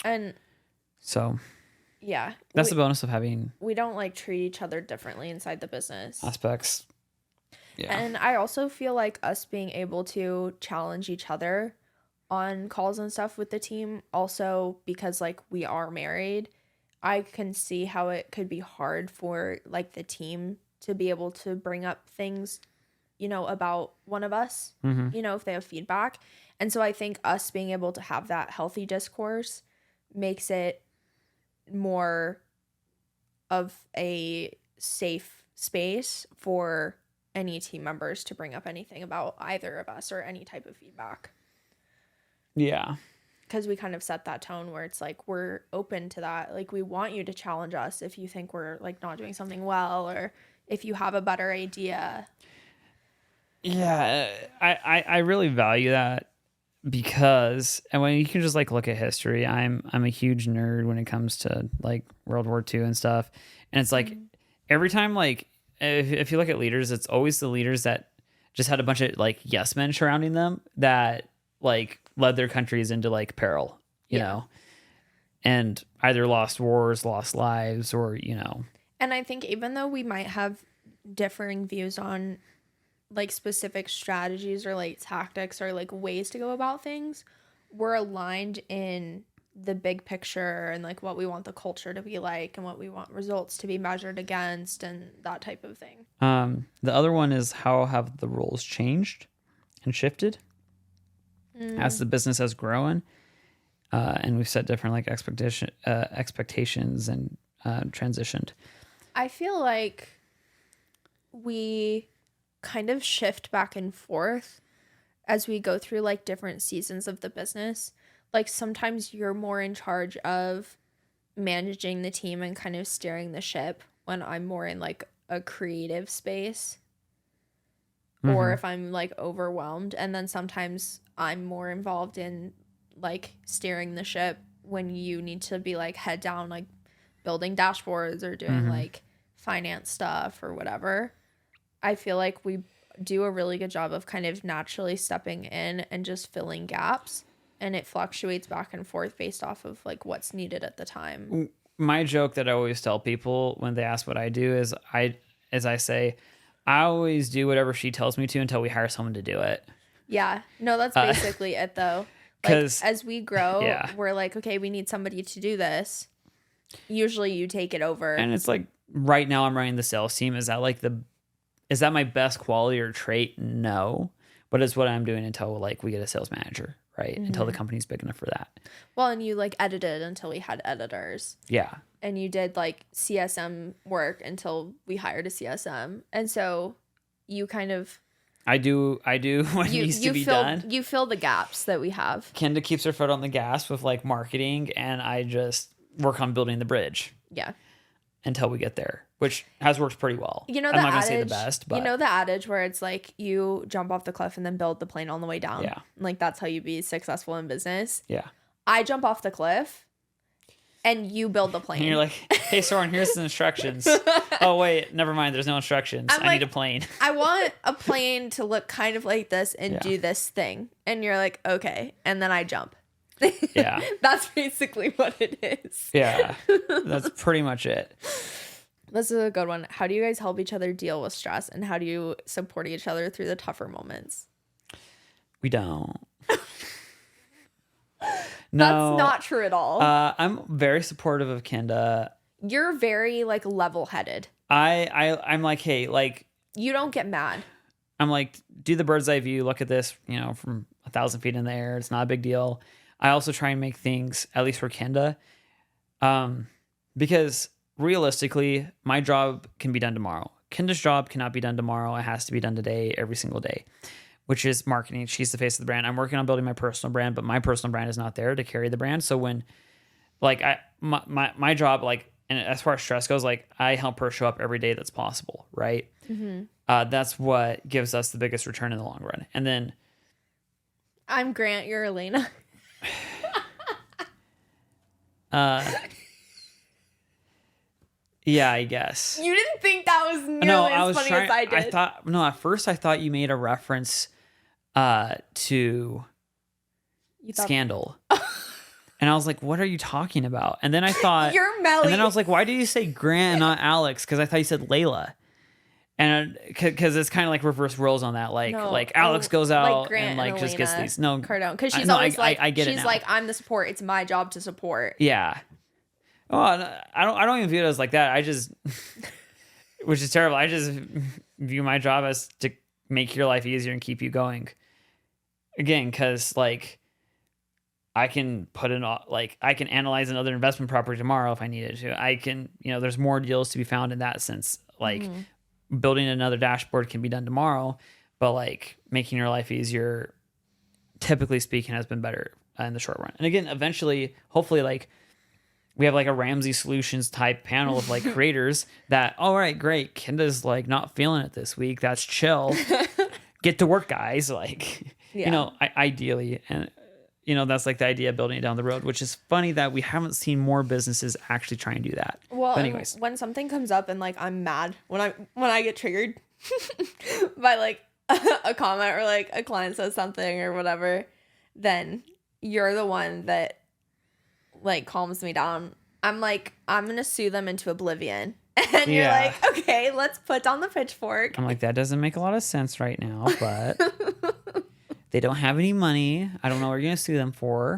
Speaker 2: And
Speaker 1: so,
Speaker 2: yeah,
Speaker 1: that's the bonus of having.
Speaker 2: We don't like treat each other differently inside the business
Speaker 1: aspects. Yeah.
Speaker 2: And I also feel like us being able to challenge each other on calls and stuff with the team, also because like we are married, I can see how it could be hard for like the team to be able to bring up things, you know, about one of us, you know, if they have feedback. And so I think us being able to have that healthy discourse makes it more of a safe space for any team members to bring up anything about either of us or any type of feedback.
Speaker 1: Yeah.
Speaker 2: Because we kind of set that tone where it's like we're open to that. Like we want you to challenge us if you think we're like not doing something well or if you have a better idea.
Speaker 1: Yeah, I really value that because, and when you can just like look at history, I'm a huge nerd when it comes to like World War II and stuff. And it's like every time, like if you look at leaders, it's always the leaders that just had a bunch of like yes men surrounding them that like led their countries into like peril, you know, and either lost wars, lost lives, or, you know.
Speaker 2: And I think even though we might have differing views on like specific strategies or like tactics or like ways to go about things, we're aligned in the big picture and like what we want the culture to be like and what we want results to be measured against and that type of thing.
Speaker 1: The other one is how have the roles changed and shifted as the business has grown, and we've set different like expectations and transitioned.
Speaker 2: I feel like we kind of shift back and forth as we go through like different seasons of the business. Like sometimes you're more in charge of managing the team and kind of steering the ship when I'm more in like a creative space or if I'm like overwhelmed. And then sometimes I'm more involved in like steering the ship when you need to be like head down, like building dashboards or doing like finance stuff or whatever. I feel like we do a really good job of kind of naturally stepping in and just filling gaps, and it fluctuates back and forth based off of like what's needed at the time.
Speaker 1: My joke that I always tell people when they ask what I do is I say, I always do whatever she tells me to until we hire someone to do it.
Speaker 2: Yeah. No, that's basically it though. Like as we grow, we're like, okay, we need somebody to do this. Usually you take it over.
Speaker 1: And it's like right now I'm running the sales team. Is that my best quality or trait? No. But it's what I'm doing until like we get a sales manager, right? Until the company's big enough for that.
Speaker 2: Well, and you like edited until we had editors.
Speaker 1: Yeah.
Speaker 2: And you did like CSM work until we hired a CSM. And so you kind of
Speaker 1: I do what needs to be done.
Speaker 2: You fill the gaps that we have.
Speaker 1: Kendra keeps her foot on the gas with like marketing, and I just work on building the bridge.
Speaker 2: Yeah. Until
Speaker 1: we get there, which has worked pretty well.
Speaker 2: You know,
Speaker 1: I'm not gonna say the best, but
Speaker 2: you know the adage where it's like you jump off the cliff and then build the plane on the way down.
Speaker 1: Yeah.
Speaker 2: Like that's how you be successful in business.
Speaker 1: Yeah.
Speaker 2: I jump off the cliff and you build the plane.
Speaker 1: And you're like, hey, Soren, here's the instructions. Oh, wait, never mind. There's no instructions. I need a plane.
Speaker 2: I want a plane to look kind of like this and do this thing. And you're like, okay. And then I jump.
Speaker 1: Yeah.
Speaker 2: That's basically what it is.
Speaker 1: Yeah. That's pretty much it.
Speaker 2: This is a good one. How do you guys help each other deal with stress? And how do you support each other through the tougher moments?
Speaker 1: We don't. No,
Speaker 2: that's not true at all.
Speaker 1: I'm very supportive of Kenda.
Speaker 2: You're very like level-headed.
Speaker 1: I'm like, hey, like
Speaker 2: you don't get mad.
Speaker 1: I'm like, do the bird's eye view. Look at this, from 1,000 feet in the air. It's not a big deal. I also try and make things, at least for Kenda, because realistically, my job can be done tomorrow. Kenda's job cannot be done tomorrow. It has to be done today, every single day, which is marketing. She's the face of the brand. I'm working on building my personal brand, but my personal brand is not there to carry the brand. So when, like, my job, like, and as far as stress goes, like, I help her show up every day that's possible, right? Mm-hmm. That's what gives us the biggest return in the long run. And then
Speaker 2: I'm Grant, you're Elena.
Speaker 1: Yeah, I guess.
Speaker 2: You didn't think that was nearly as funny as I did.
Speaker 1: At first I thought you made a reference to Scandal. And I was like, what are you talking about? And then I thought,
Speaker 2: you're Melly.
Speaker 1: And then I was like, why did you say Grant and not Alex? Because I thought you said Layla. And because it's kind of like reverse roles on that. Like, like Alex goes out
Speaker 2: like
Speaker 1: and like just gets these. No,
Speaker 2: Cardone. Because she's always like,
Speaker 1: I get it now.
Speaker 2: She's like, I'm the support. It's my job to support.
Speaker 1: Yeah. Oh, I don't even view it as like that. I just, which is terrible. I just view my job as to make your life easier and keep you going. Again, because like I can put in like I can analyze another investment property tomorrow if I needed to. I can, there's more deals to be found in that sense. Like building another dashboard can be done tomorrow, but like making your life easier, typically speaking, has been better in the short run. And again, eventually, hopefully, like we have like a Ramsey Solutions type panel of like creators that, all right, great. Kenda's like not feeling it this week. That's chill. Get to work, guys. Like, ideally. And, that's like the idea of building it down the road, which is funny that we haven't seen more businesses actually try and do that.
Speaker 2: Well, but anyways, when something comes up and like I'm mad, when I get triggered by like a comment or like a client says something or whatever, then you're the one that like calms me down. I'm like, I'm gonna sue them into oblivion. And you're like, okay, let's put down the pitchfork.
Speaker 1: I'm like, that doesn't make a lot of sense right now, but they don't have any money. I don't know what you're gonna sue them for.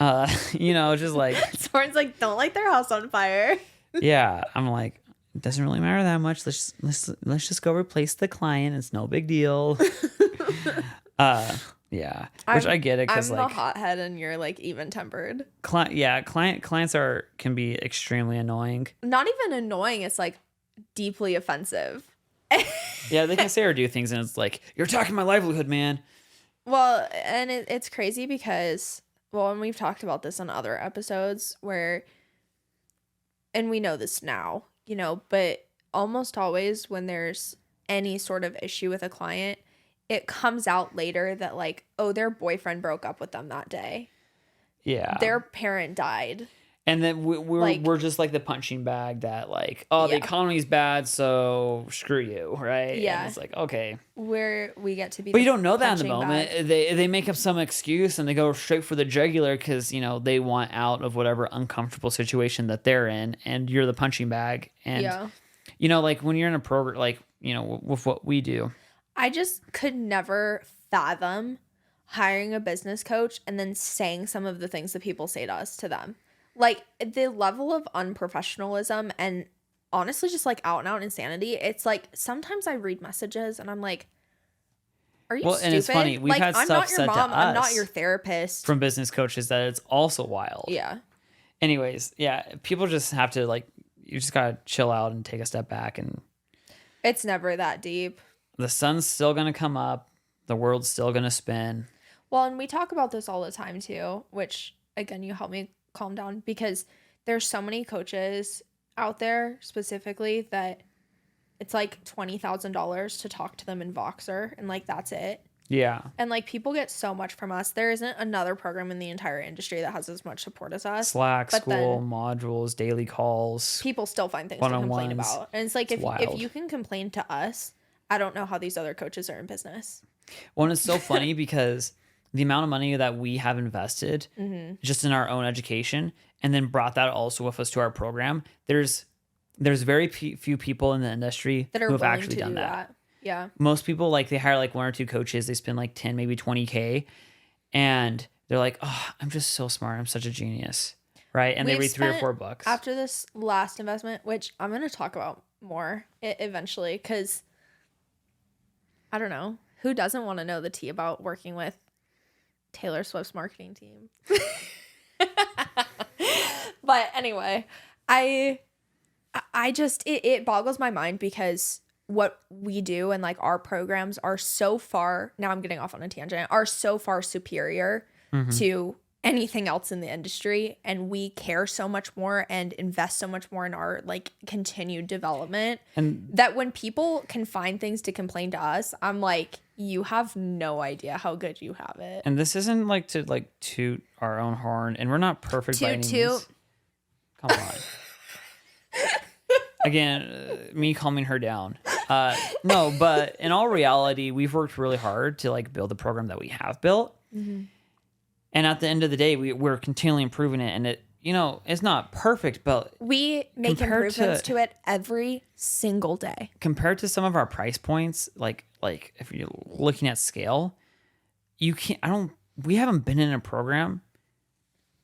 Speaker 1: Just like
Speaker 2: Soren's like, don't light their house on fire.
Speaker 1: Yeah. I'm like, it doesn't really matter that much. Let's just go replace the client. It's no big deal. Yeah, which I get it because
Speaker 2: I'm
Speaker 1: like
Speaker 2: the hothead and you're like even tempered.
Speaker 1: Clients can be extremely annoying.
Speaker 2: Not even annoying. It's like deeply offensive.
Speaker 1: Yeah, they can say or do things, and it's like you're attacking my livelihood, man.
Speaker 2: Well, and it's crazy because and we've talked about this on other episodes and we know this now, but almost always when there's any sort of issue with a client, it comes out later that like, oh, their boyfriend broke up with them that day.
Speaker 1: Yeah.
Speaker 2: Their parent died. And
Speaker 1: then we're just like the punching bag that like, oh, the economy's bad, so screw you, right?
Speaker 2: Yeah.
Speaker 1: And it's like, okay.
Speaker 2: We get to be
Speaker 1: But you don't know that in the moment. Bag. They make up some excuse and they go straight for the jugular because, they want out of whatever uncomfortable situation that they're in, and you're the punching bag. And, like when you're in a program, like, with what we do.
Speaker 2: I just could never fathom hiring a business coach and then saying some of the things that people say to us to them. Like the level of unprofessionalism and honestly just like out and out insanity. It's like sometimes I read messages and I'm like, Are you
Speaker 1: Well,
Speaker 2: stupid?
Speaker 1: and it's funny. We've
Speaker 2: like,
Speaker 1: had
Speaker 2: I'm
Speaker 1: stuff
Speaker 2: not your
Speaker 1: said to
Speaker 2: mom. I'm not
Speaker 1: us
Speaker 2: your therapist.
Speaker 1: from business coaches that it's also wild.
Speaker 2: Yeah.
Speaker 1: Anyways, yeah, people just have to like, you just gotta chill out and take a step back, and
Speaker 2: It's never that deep.
Speaker 1: the sun's still gonna come up, the world's still gonna spin.
Speaker 2: Well, and we talk about this all the time too, which again, you help me calm down because there's so many coaches out there specifically that it's like $20,000 to talk to them in Voxer, and like that's it.
Speaker 1: Yeah.
Speaker 2: And like people get so much from us. There isn't another program in the entire industry that has as much support as us.
Speaker 1: Slack,
Speaker 2: But
Speaker 1: school, modules, daily calls.
Speaker 2: People still find things to complain
Speaker 1: One-on-ones.
Speaker 2: about. And it's like if
Speaker 1: wild.
Speaker 2: you can complain to us, I don't know how these other coaches are in business.
Speaker 1: Well, and it's so funny because the amount of money that we have invested just in our own education, and then brought that also with us to our program, there's very few people in the industry
Speaker 2: That are
Speaker 1: who have
Speaker 2: willing
Speaker 1: actually
Speaker 2: to
Speaker 1: done
Speaker 2: do
Speaker 1: that.
Speaker 2: Yeah.
Speaker 1: Most people, like, they hire like one or two coaches, they spend like 10, maybe 20K, and they're like, oh, I'm just so smart, I'm such a genius, right? And they
Speaker 2: We've
Speaker 1: read 3 or
Speaker 2: spent-
Speaker 1: 4 books.
Speaker 2: After this last investment, which I'm going to talk about more eventually, because I don't know. Who doesn't want to know the tea about working with Taylor Swift's marketing team? But anyway, I just, it boggles my mind because what we do and like our programs are so far, now I'm getting off on a tangent, are so far superior to anything else in the industry, and we care so much more and invest so much more in our like continued development,
Speaker 1: And
Speaker 2: that when people can find things to complain to us, I'm like, you have no idea how good you have it.
Speaker 1: and this isn't like to like toot our own horn, and we're not perfect by any
Speaker 2: Toot.
Speaker 1: means. Come on. Again, me calming her down. No, but in all reality, we've worked really hard to like build the program that we have built. And at the end of the day, we're continually improving it. And it, you know, it's not perfect, but
Speaker 2: We make
Speaker 1: Compared
Speaker 2: improvements
Speaker 1: to-
Speaker 2: to it every single day.
Speaker 1: compared to some of our price points, like if you're looking at scale, we haven't been in a program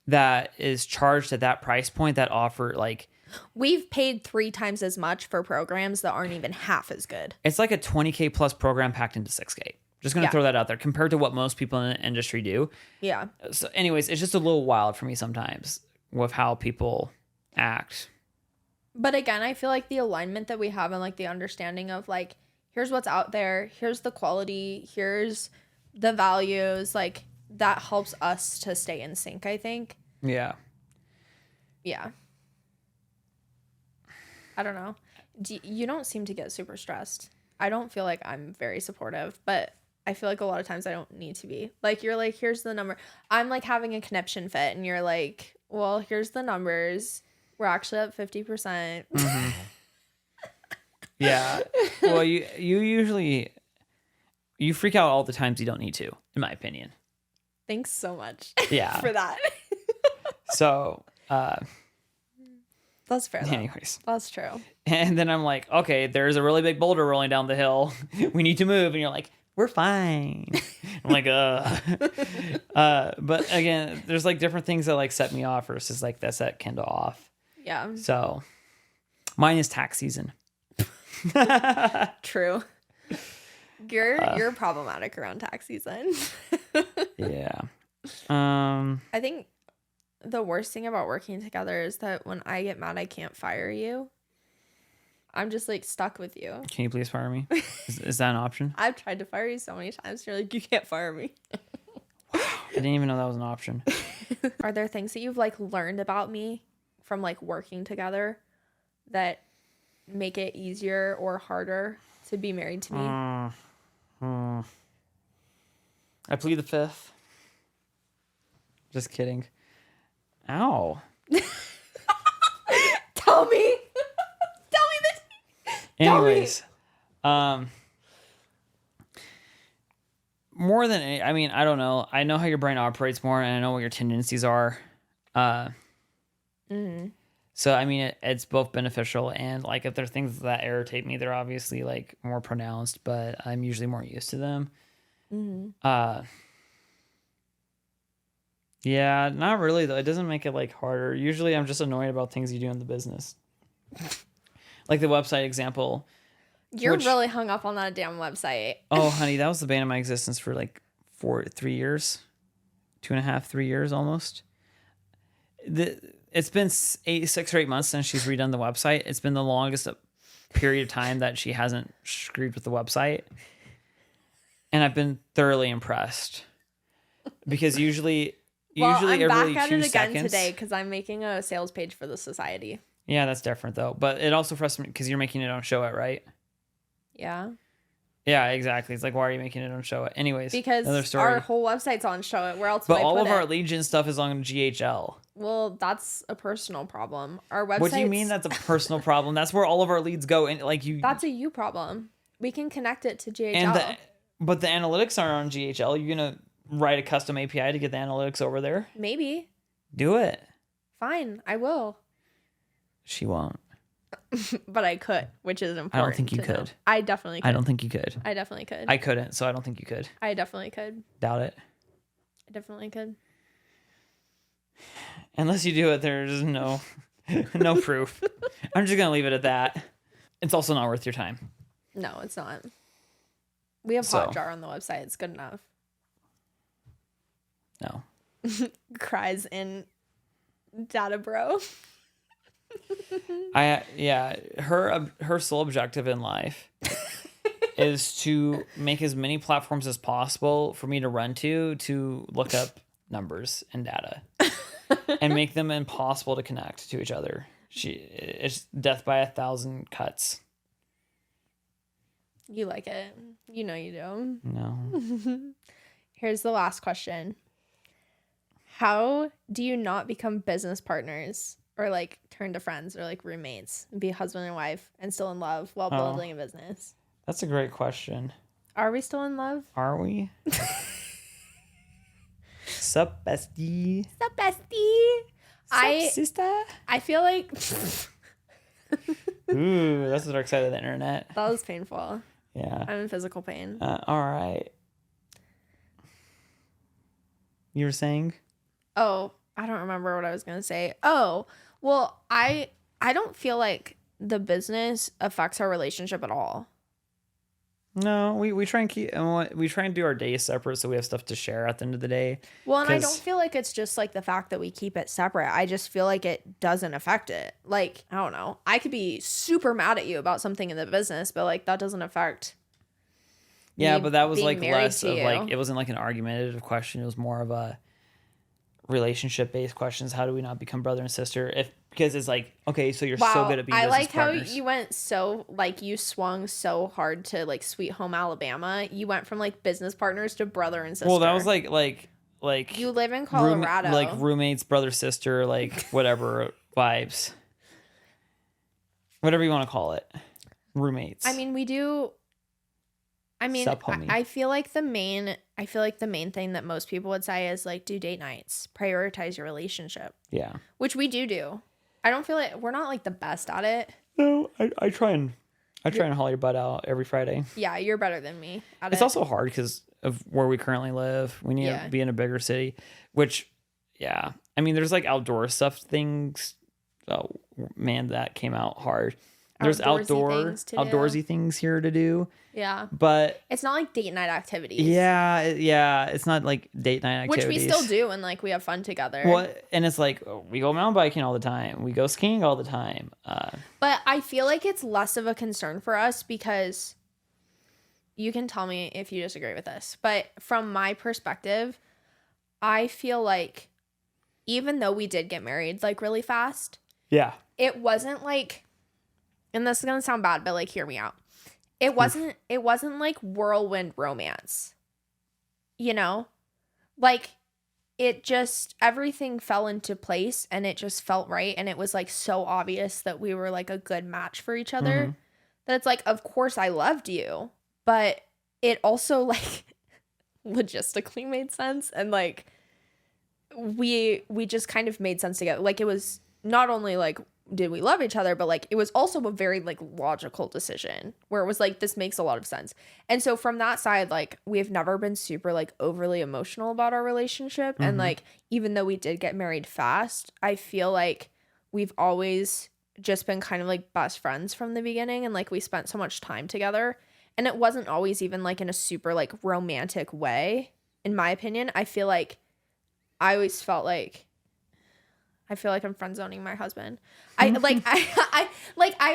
Speaker 1: that is charged at that price point that offer like,
Speaker 2: We've paid 3 times as much for programs that aren't even half as good.
Speaker 1: it's like a 20K plus program packed into 6K. Just going to
Speaker 2: Yeah.
Speaker 1: throw that out there compared to what most people in the industry do.
Speaker 2: Yeah.
Speaker 1: So anyways, it's just a little wild for me sometimes with how people act.
Speaker 2: But again, I feel like the alignment that we have and like the understanding of like, here's what's out there, here's the quality, here's the values, like that helps us to stay in sync, I think.
Speaker 1: Yeah.
Speaker 2: Yeah. I don't know. You don't seem to get super stressed. I don't feel like I'm very supportive, but I feel like a lot of times I don't need to be. Like, you're like, here's the number. I'm like having a conniption fit, and you're like, well, here's the numbers. We're actually at 50%.
Speaker 1: Yeah. Well, you usually you freak out all the times you don't need to, in my opinion.
Speaker 2: Thanks so much
Speaker 1: Yeah.
Speaker 2: for that.
Speaker 1: So,
Speaker 2: That's fair, though.
Speaker 1: anyways.
Speaker 2: That's true.
Speaker 1: And then I'm like, okay, there's a really big boulder rolling down the hill. We need to move. And you're like, we're fine. I'm like, but again, there's like different things that like set me off versus like that set Kendall off.
Speaker 2: Yeah.
Speaker 1: So mine is tax season.
Speaker 2: True. You're problematic around tax season.
Speaker 1: Yeah.
Speaker 2: I think the worst thing about working together is that when I get mad, I can't fire you. I'm just like stuck with you.
Speaker 1: Can you please fire me? Is that an option?
Speaker 2: I've tried to fire you so many times. You're like, you can't fire me.
Speaker 1: I didn't even know that was an option.
Speaker 2: Are there things that you've like learned about me from like working together that make it easier or harder to be married to me?
Speaker 1: I plead the fifth. Just kidding. Ow.
Speaker 2: Tell me. Tell me this.
Speaker 1: Anyways, more than any, I mean, I don't know. I know how your brain operates more, and I know what your tendencies are. So I mean, it's both beneficial and like if there are things that irritate me, they're obviously like more pronounced, but I'm usually more used to them. Yeah, not really though. It doesn't make it like harder. Usually, I'm just annoyed about things you do in the business, like the website example.
Speaker 2: You're really hung up on that damn website.
Speaker 1: Oh, honey, that was the bane of my existence for like 3 years, 2.5, 3 years almost. It's been 6 or 8 months since she's redone the website. It's been the longest period of time that she hasn't screwed with the website. And I've been thoroughly impressed. Because usually
Speaker 2: I'm
Speaker 1: every
Speaker 2: back at
Speaker 1: 2
Speaker 2: it again
Speaker 1: seconds,
Speaker 2: today because I'm making a sales page for the society.
Speaker 1: Yeah, that's different though. But it also frustrates me because you're making it on Show It, right?
Speaker 2: Yeah.
Speaker 1: Yeah, exactly. It's like, why are you making it on Show It? Anyways,
Speaker 2: because
Speaker 1: another story.
Speaker 2: Our whole website's on Show It. Where else
Speaker 1: But
Speaker 2: would I
Speaker 1: all
Speaker 2: put
Speaker 1: of
Speaker 2: it?
Speaker 1: our Legion stuff is on GHL.
Speaker 2: Well, that's a personal problem. Our website.
Speaker 1: What do you mean that's a personal problem? That's where all of our leads go. And like you,
Speaker 2: that's a you problem. We can connect it to GHL.
Speaker 1: But the analytics aren't on GHL. You're gonna write a custom API to get the analytics over there?
Speaker 2: Maybe.
Speaker 1: Do it.
Speaker 2: Fine, I will.
Speaker 1: She won't.
Speaker 2: But I could, which is important.
Speaker 1: I don't think you could.
Speaker 2: Know. I definitely could.
Speaker 1: I don't think you could.
Speaker 2: I definitely could.
Speaker 1: I couldn't, so I don't think you could.
Speaker 2: I definitely could.
Speaker 1: Doubt it.
Speaker 2: I definitely could.
Speaker 1: Unless you do it, there's no proof. I'm just gonna leave it at that. It's also not worth your time.
Speaker 2: No, it's not. We have Hotjar on the website. It's good enough.
Speaker 1: No.
Speaker 2: Cries in Data Bro.
Speaker 1: Her sole objective in life is to make as many platforms as possible for me to run to look up numbers and data and make them impossible to connect to each other. It's death by 1,000 cuts.
Speaker 2: You like it. You know you do.
Speaker 1: No.
Speaker 2: Here's the last question. How do you not become business partners or like turn to friends or like roommates and be husband and wife and still in love while building a business?
Speaker 1: That's a great question.
Speaker 2: Are we still in love?
Speaker 1: Are we? Sup, bestie?
Speaker 2: Sup, bestie?
Speaker 1: Sup, sister?
Speaker 2: I feel like...
Speaker 1: Ooh, that's the dark side of the internet.
Speaker 2: That was painful.
Speaker 1: Yeah.
Speaker 2: I'm in physical pain.
Speaker 1: All right. You were saying?
Speaker 2: Oh, I don't remember what I was going to say. Oh, well, I don't feel like the business affects our relationship at all.
Speaker 1: No, we try and do our days separate so we have stuff to share at the end of the day.
Speaker 2: Well, and I don't feel like it's just like the fact that we keep it separate. I just feel like it doesn't affect it. Like, I don't know. I could be super mad at you about something in the business, but like that doesn't affect.
Speaker 1: Yeah, but that was like less of
Speaker 2: you.
Speaker 1: like, it wasn't like an argumentative question. It was more of a relationship based questions. How do we not become brother and sister? Because it's like, okay, so you're so good at being business partners.
Speaker 2: How you went so like you swung so hard to like Sweet Home Alabama. You went from like business partners to brother and sister.
Speaker 1: Well, that was like
Speaker 2: you live in Colorado,
Speaker 1: like roommates, brother sister, like whatever vibes, whatever you want to call it, roommates.
Speaker 2: I mean, we do. I mean, I feel like the main thing that most people would say is like do date nights, prioritize your relationship.
Speaker 1: Yeah,
Speaker 2: which we do. I don't feel like we're not like the best at it.
Speaker 1: No, I try and haul your butt out every Friday.
Speaker 2: Yeah, you're better than me at it.
Speaker 1: It's also hard because of where we currently live. We need to be in a bigger city, which, yeah. I mean, there's like outdoor stuff things. Oh, man, that came out hard. There's outdoorsy things here to do.
Speaker 2: Yeah.
Speaker 1: But
Speaker 2: it's not like date night activities.
Speaker 1: Yeah. It's not like date night activities.
Speaker 2: Which we still do and like we have fun together.
Speaker 1: Well, and it's like we go mountain biking all the time. We go skiing all the time.
Speaker 2: But I feel like it's less of a concern for us because you can tell me if you disagree with this. But from my perspective, I feel like even though we did get married like really fast.
Speaker 1: Yeah.
Speaker 2: It wasn't like, and this is going to sound bad, but like hear me out. It wasn't like whirlwind romance, you know, like it just, everything fell into place and it just felt right. And it was like so obvious that we were like a good match for each other that it's like, of course I loved you, but it also like logistically made sense. And like, we just kind of made sense together. Like it was not only like, did we love each other, but like it was also a very like logical decision where it was like this makes a lot of sense. And so from that side, like we've never been super like overly emotional about our relationship. And like even though we did get married fast, I feel like we've always just been kind of like best friends from the beginning, and like we spent so much time together, and it wasn't always even like in a super like romantic way, in my opinion. I feel like I always felt like I feel like I'm friend zoning my husband. I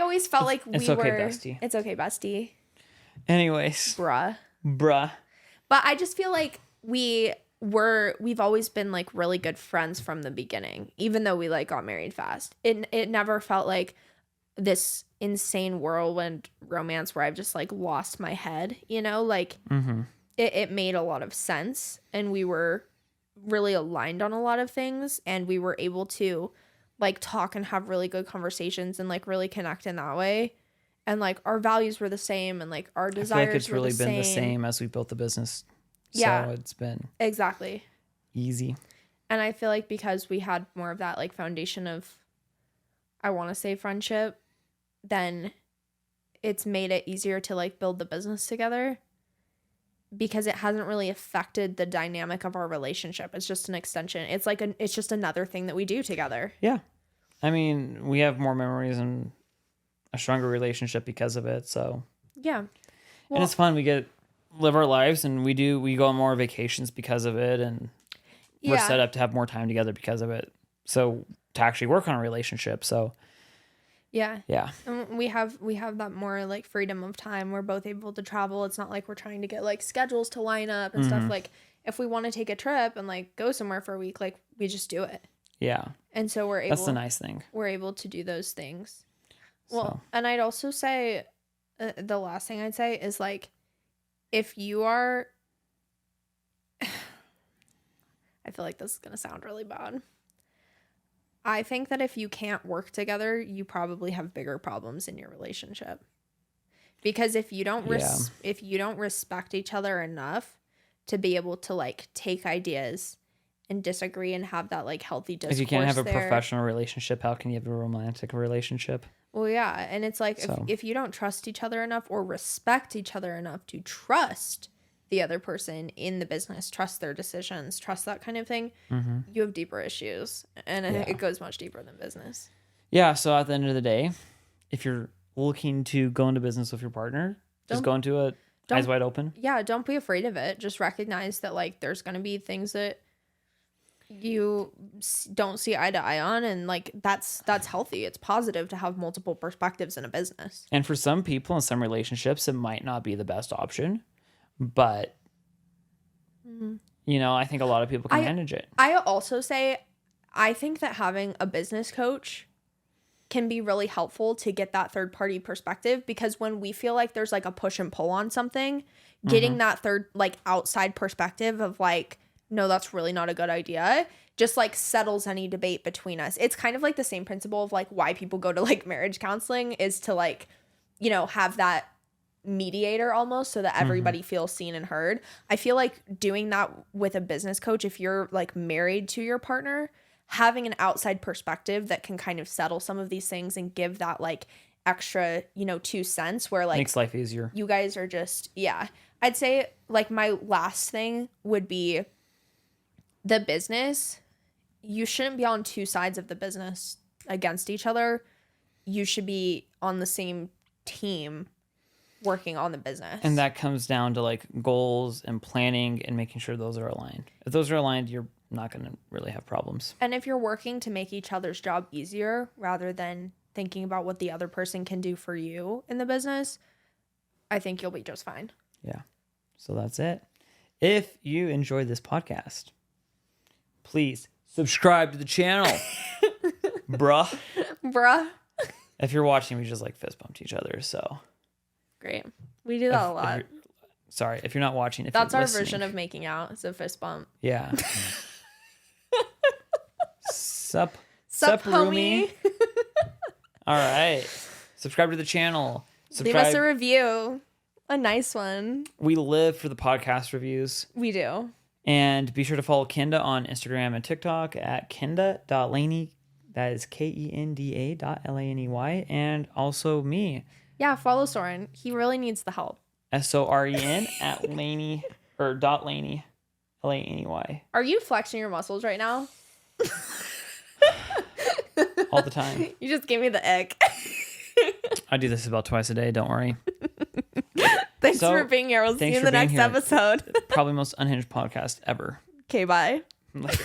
Speaker 2: always felt like
Speaker 1: it's okay, bestie.
Speaker 2: It's okay, bestie.
Speaker 1: Anyways,
Speaker 2: Bruh.
Speaker 1: But
Speaker 2: I just feel like we've always been like really good friends from the beginning, even though we like got married fast. It never felt like this insane whirlwind romance where I've just like lost my head, you know, like it made a lot of sense, and we were really aligned on a lot of things, and we were able to like talk and have really good conversations and like really connect in that way. And like our values were the same, and like our desires
Speaker 1: I feel like it's
Speaker 2: were
Speaker 1: really
Speaker 2: the
Speaker 1: been
Speaker 2: same.
Speaker 1: the same as we built the business.
Speaker 2: Yeah.
Speaker 1: So it's been
Speaker 2: exactly
Speaker 1: easy.
Speaker 2: And I feel like because we had more of that like foundation of, I want to say, friendship, then it's made it easier to like build the business together, because it hasn't really affected the dynamic of our relationship. It's just an extension. It's like it's just another thing that we do together.
Speaker 1: Yeah. I mean, we have more memories and a stronger relationship because of it. So
Speaker 2: yeah. Well,
Speaker 1: and it's fun. We live our lives, and we go on more vacations because of it, and we're set up to have more time together because of it. So to actually work on a relationship. So
Speaker 2: yeah.
Speaker 1: And
Speaker 2: we have that more like freedom of time. We're both able to travel. It's not like we're trying to get like schedules to line up and stuff. Like if we want to take a trip and like go somewhere for a week, like we just do it.
Speaker 1: Yeah.
Speaker 2: And so that's
Speaker 1: the nice thing.
Speaker 2: We're able to do those things. Well, and I'd also say the last thing I'd say is like, if you are, I feel like this is going to sound really bad. I think that if you can't work together, you probably have bigger problems in your relationship. Because if you don't if you don't respect each other enough to be able to like take ideas and disagree and have that like healthy discourse,
Speaker 1: if you can't have a professional relationship, how can you have a romantic relationship?
Speaker 2: Well, yeah, and it's like if you don't trust each other enough or respect each other enough to trust the other person in the business, trust their decisions, trust that kind of thing, you have deeper issues, and it goes much deeper than business.
Speaker 1: Yeah, so at the end of the day, if you're looking to go into business with your partner, just go into it eyes wide open.
Speaker 2: Yeah, don't be afraid of it. Just recognize that like there's going to be things that you don't see eye to eye on, and like that's healthy. It's positive to have multiple perspectives in a business. And
Speaker 1: for some people in some relationships, it might not be the best option, but you know, I think a lot of people can manage it.
Speaker 2: I also say I think that having a business coach can be really helpful to get that third party perspective, because when we feel like there's like a push and pull on something, getting that third like outside perspective of like, no, that's really not a good idea, just like settles any debate between us. It's kind of like the same principle of like why people go to like marriage counseling, is to like, you know, have that mediator almost, so that everybody feels seen and heard. I feel like doing that with a business coach, if you're like married to your partner, having an outside perspective that can kind of settle some of these things and give that like extra, you know, 2 cents where like
Speaker 1: makes life easier.
Speaker 2: You guys are just, I'd say like my last thing would be the business. You shouldn't be on 2 sides of the business against each other. You should be on the same team working on the business.
Speaker 1: And that comes down to like goals and planning and making sure those are aligned. If those are aligned, you're not going to really have problems.
Speaker 2: And if you're working to make each other's job easier rather than thinking about what the other person can do for you in the business, I think you'll be just fine.
Speaker 1: Yeah. So that's it. If you enjoyed this podcast, please subscribe to the channel. Bruh. If you're watching, we just like fist bumped each other, so.
Speaker 2: Great. We do that a lot.
Speaker 1: If you're not watching,
Speaker 2: that's our version of making out. It's a fist bump.
Speaker 1: Yeah. Sup,
Speaker 2: homie.
Speaker 1: All right. Subscribe to the channel.
Speaker 2: Leave us a review. A nice one.
Speaker 1: We live for the podcast reviews.
Speaker 2: We do.
Speaker 1: And be sure to follow Kenda on Instagram and TikTok at kenda.laney. That is KENDA.LANEY. And also me.
Speaker 2: Yeah, follow Soren. He really needs the help.
Speaker 1: SOREN at Laney or .Laney. LANEY.
Speaker 2: Are you flexing your muscles right now?
Speaker 1: all the time.
Speaker 2: You just gave me the ick.
Speaker 1: I do this about twice a day. Don't worry.
Speaker 2: Thanks for being here. We'll see you in the next episode.
Speaker 1: Probably most unhinged podcast ever.
Speaker 2: Okay, bye.
Speaker 1: Later.